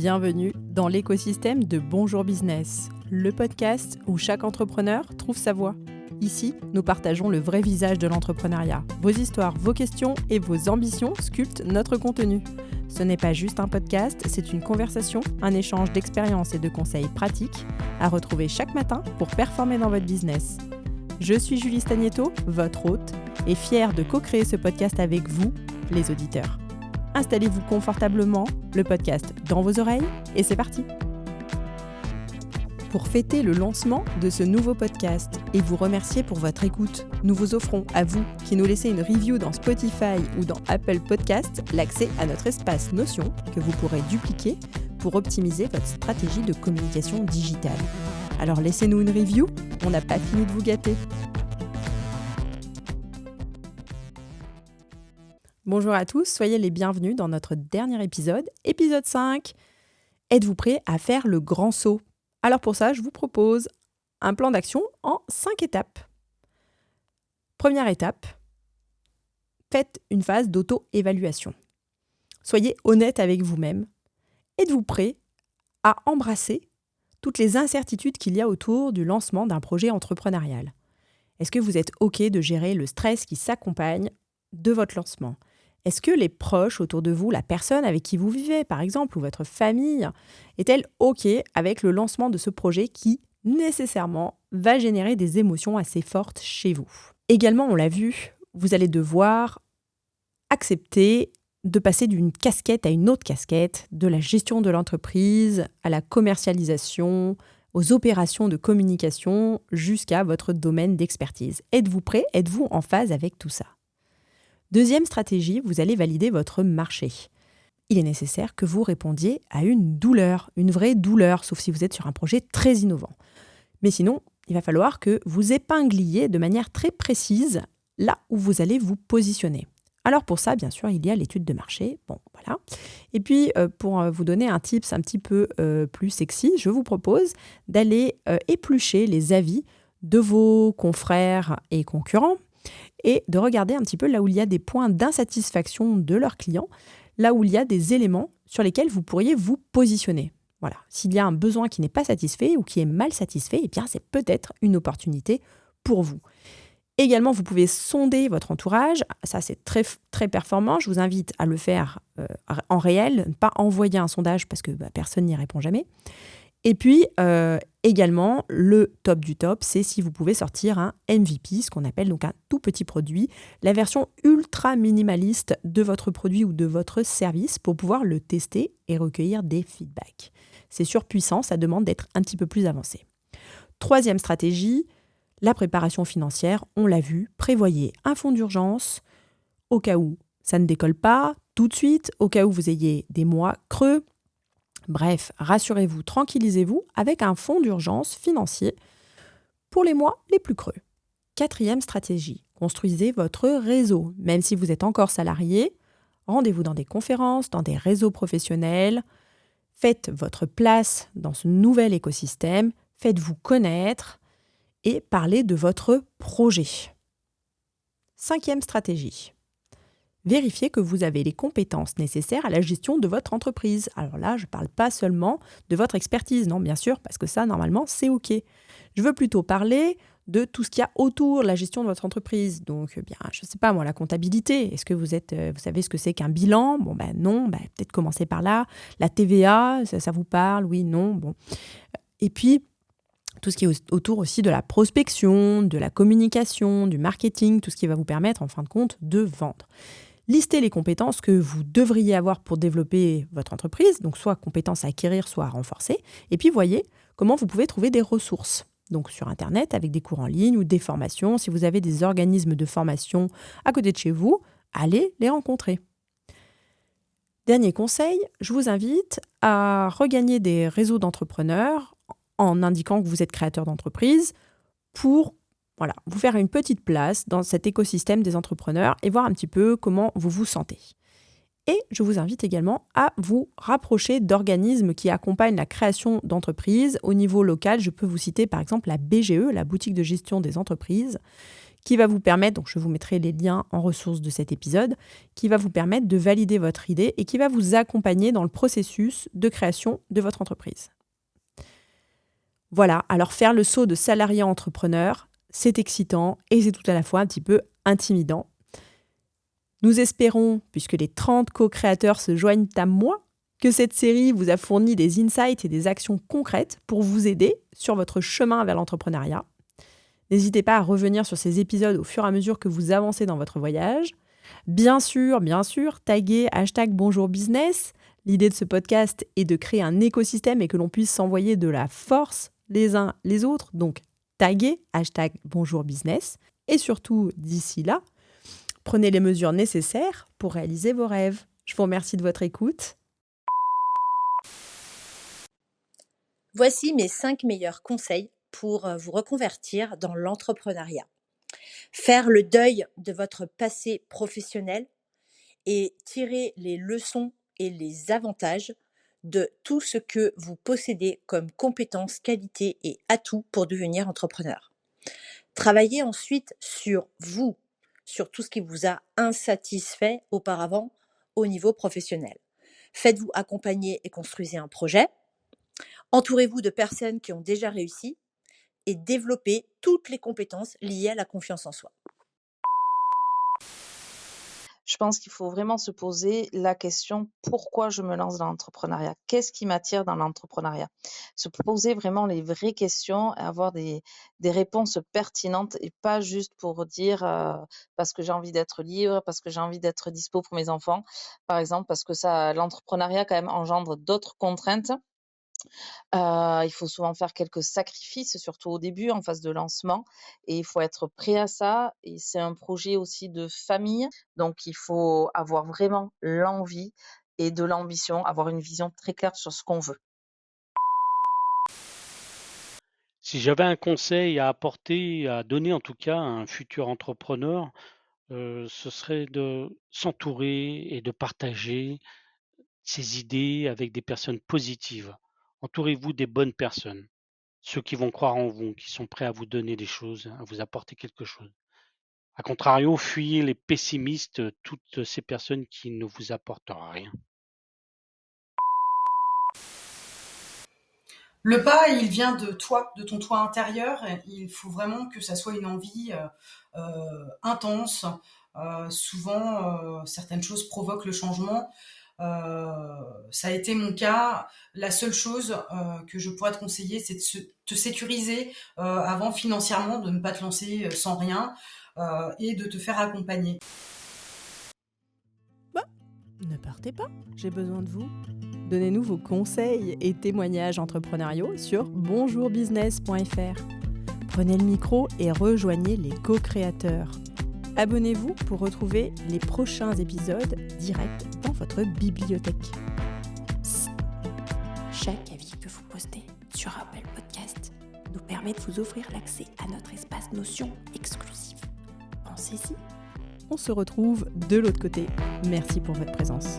Bienvenue dans l'écosystème de Bonjour Business, le podcast où chaque entrepreneur trouve sa voie. Ici, nous partageons le vrai visage de l'entrepreneuriat. Vos histoires, vos questions et vos ambitions sculptent notre contenu. Ce n'est pas juste un podcast, c'est une conversation, un échange d'expériences et de conseils pratiques à retrouver chaque matin pour performer dans votre business. Je suis Julie Stagnetto, votre hôte, et fière de co-créer ce podcast avec vous, les auditeurs. Installez-vous confortablement, le podcast dans vos oreilles, et c'est parti. Pour fêter le lancement de ce nouveau podcast et vous remercier pour votre écoute, nous vous offrons à vous qui nous laissez une review dans Spotify ou dans Apple Podcasts l'accès à notre espace Notion que vous pourrez dupliquer pour optimiser votre stratégie de communication digitale. Alors laissez-nous une review, on n'a pas fini de vous gâter. Bonjour à tous, soyez les bienvenus dans notre dernier épisode, épisode 5. Êtes-vous prêts à faire le grand saut ? Alors pour ça, je vous propose un plan d'action en 5 étapes. Première étape, faites une phase d'auto-évaluation. Soyez honnête avec vous-même. Êtes-vous prêt à embrasser toutes les incertitudes qu'il y a autour du lancement d'un projet entrepreneurial ? Est-ce que vous êtes OK de gérer le stress qui s'accompagne de votre lancement ? Est-ce que les proches autour de vous, la personne avec qui vous vivez par exemple, ou votre famille, est-elle OK avec le lancement de ce projet qui, nécessairement, va générer des émotions assez fortes chez vous ? Également, on l'a vu, vous allez devoir accepter de passer d'une casquette à une autre casquette, de la gestion de l'entreprise à la commercialisation, aux opérations de communication, jusqu'à votre domaine d'expertise. Êtes-vous prêt ? Êtes-vous en phase avec tout ça ? Deuxième stratégie, vous allez valider votre marché. Il est nécessaire que vous répondiez à une douleur, une vraie douleur, sauf si vous êtes sur un projet très innovant. Mais sinon, il va falloir que vous épingliez de manière très précise là où vous allez vous positionner. Alors pour ça, bien sûr, il y a l'étude de marché. Bon, voilà. Et puis, pour vous donner un tips un petit peu plus sexy, je vous propose d'aller éplucher les avis de vos confrères et concurrents et de regarder un petit peu là où il y a des points d'insatisfaction de leurs clients, là où il y a des éléments sur lesquels vous pourriez vous positionner. Voilà. S'il y a un besoin qui n'est pas satisfait ou qui est mal satisfait, eh bien, c'est peut-être une opportunité pour vous. Également, vous pouvez sonder votre entourage. Ça, c'est très, très performant. Je vous invite à le faire en réel, ne pas envoyer un sondage parce que personne n'y répond jamais. Et puis, également, le top du top, c'est si vous pouvez sortir un MVP, ce qu'on appelle donc un tout petit produit, la version ultra minimaliste de votre produit ou de votre service pour pouvoir le tester et recueillir des feedbacks. C'est surpuissant, ça demande d'être un petit peu plus avancé. Troisième stratégie, la préparation financière, on l'a vu, prévoyez un fonds d'urgence au cas où ça ne décolle pas tout de suite, au cas où vous ayez des mois creux. Bref, rassurez-vous, tranquillisez-vous avec un fonds d'urgence financier pour les mois les plus creux. Quatrième stratégie, construisez votre réseau. Même si vous êtes encore salarié, rendez-vous dans des conférences, dans des réseaux professionnels. Faites votre place dans ce nouvel écosystème, faites-vous connaître et parlez de votre projet. Cinquième stratégie. Vérifiez que vous avez les compétences nécessaires à la gestion de votre entreprise. Alors là, je ne parle pas seulement de votre expertise, non, bien sûr, parce que ça, normalement, c'est OK. Je veux plutôt parler de tout ce qu'il y a autour de la gestion de votre entreprise. Donc, bien, je ne sais pas, moi, la comptabilité. Est-ce que vous savez ce que c'est qu'un bilan ? Bon, non, peut-être commencer par là. La TVA, ça vous parle ? Oui, non, bon. Et puis, tout ce qui est autour aussi de la prospection, de la communication, du marketing, tout ce qui va vous permettre, en fin de compte, de vendre. Listez les compétences que vous devriez avoir pour développer votre entreprise, donc soit compétences à acquérir, soit à renforcer. Et puis, voyez comment vous pouvez trouver des ressources. Donc, sur Internet, avec des cours en ligne ou des formations. Si vous avez des organismes de formation à côté de chez vous, allez les rencontrer. Dernier conseil, je vous invite à regagner des réseaux d'entrepreneurs en indiquant que vous êtes créateur d'entreprise pour vous faire une petite place dans cet écosystème des entrepreneurs et voir un petit peu comment vous vous sentez. Et je vous invite également à vous rapprocher d'organismes qui accompagnent la création d'entreprises. Au niveau local, je peux vous citer par exemple la BGE, la boutique de gestion des entreprises, qui va vous permettre, donc je vous mettrai les liens en ressources de cet épisode, qui va vous permettre de valider votre idée et qui va vous accompagner dans le processus de création de votre entreprise. Voilà, alors faire le saut de salarié à entrepreneur, c'est excitant et c'est tout à la fois un petit peu intimidant. Nous espérons, puisque les 30 co-créateurs se joignent à moi, que cette série vous a fourni des insights et des actions concrètes pour vous aider sur votre chemin vers l'entrepreneuriat. N'hésitez pas à revenir sur ces épisodes au fur et à mesure que vous avancez dans votre voyage. Bien sûr, taguez #bonjourbusiness. L'idée de ce podcast est de créer un écosystème et que l'on puisse s'envoyer de la force les uns les autres. Donc, taguez #bonjourbusiness. Et surtout, d'ici là, prenez les mesures nécessaires pour réaliser vos rêves. Je vous remercie de votre écoute. Voici mes 5 meilleurs conseils pour vous reconvertir dans l'entrepreneuriat. Faire le deuil de votre passé professionnel et tirer les leçons et les avantages de tout ce que vous possédez comme compétences, qualités et atouts pour devenir entrepreneur. Travaillez ensuite sur vous, sur tout ce qui vous a insatisfait auparavant au niveau professionnel. Faites-vous accompagner et construisez un projet. Entourez-vous de personnes qui ont déjà réussi et développez toutes les compétences liées à la confiance en soi. Je pense qu'il faut vraiment se poser la question: pourquoi je me lance dans l'entrepreneuriat? Qu'est-ce qui m'attire dans l'entrepreneuriat? Se poser vraiment les vraies questions et avoir des réponses pertinentes et pas juste pour dire parce que j'ai envie d'être libre, parce que j'ai envie d'être dispo pour mes enfants, par exemple, parce que l'entrepreneuriat quand même engendre d'autres contraintes. Il faut souvent faire quelques sacrifices, surtout au début, en phase de lancement, et il faut être prêt à ça. Et c'est un projet aussi de famille, donc il faut avoir vraiment l'envie et de l'ambition, avoir une vision très claire sur ce qu'on veut. Si j'avais un conseil à apporter, à donner en tout cas à un futur entrepreneur, ce serait de s'entourer et de partager ses idées avec des personnes positives. Entourez-vous des bonnes personnes, ceux qui vont croire en vous, qui sont prêts à vous donner des choses, à vous apporter quelque chose. A contrario, fuyez les pessimistes, toutes ces personnes qui ne vous apportent rien. Le pas, il vient de toi, de ton toi intérieur. Il faut vraiment que ça soit une envie intense. Souvent, certaines choses provoquent le changement. Ça a été mon cas. La seule chose que je pourrais te conseiller, c'est de te sécuriser avant financièrement, de ne pas te lancer sans rien et de te faire accompagner. Ne partez pas, j'ai besoin de vous. Donnez-nous vos conseils et témoignages entrepreneuriaux sur bonjourbusiness.fr. Prenez le micro et rejoignez les co-créateurs. Abonnez-vous pour retrouver les prochains épisodes directs dans votre bibliothèque. Psst. Chaque avis que vous postez sur Apple Podcast nous permet de vous offrir l'accès à notre espace Notion exclusif. Pensez-y. On se retrouve de l'autre côté. Merci pour votre présence.